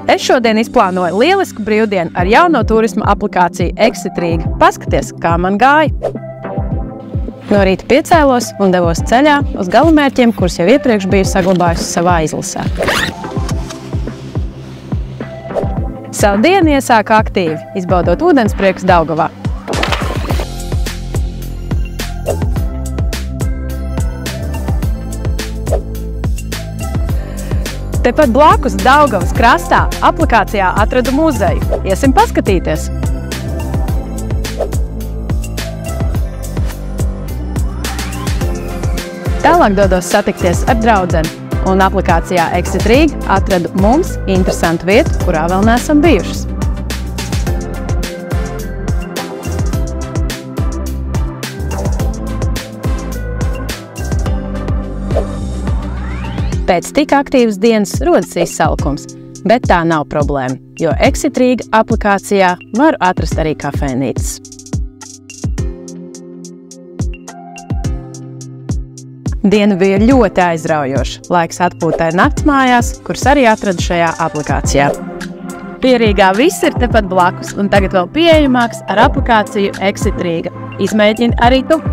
Es šodien izplānoju lielisku brīvdienu ar jauno turisma aplikāciju Exit Rīga. Paskaties, kā man gāja! No rīta piecēlos un devos ceļā uz galamērķiem, kurus jau iepriekš biju saglabājusi savā izlasē. Savu dienu iesāku aktīvi, izbaudot ūdenspriekus Daugavā. Tepat blakus Daugavas krastā aplikācijā atradu muzeju. Iesim paskatīties! Tālāk dodos satikties ar draudzeni, un aplikācijā Exit Rīga atradu mums interesantu vietu, kurā vēl neesam bijušas. Pēc tik aktīvas dienas rodas izsalkums, bet tā nav problēma, jo Exit Rīga aplikācijā varu atrast arī kafejnīcas. Diena bija ļoti aizraujoša. Laiks atpūtai naktsmājās, kuras arī atradu šajā aplikācijā. Pie Rīgā viss ir tepat blakus, un tagad vēl pieejamāks ar aplikāciju Exit Rīga. Izmēģini arī tu!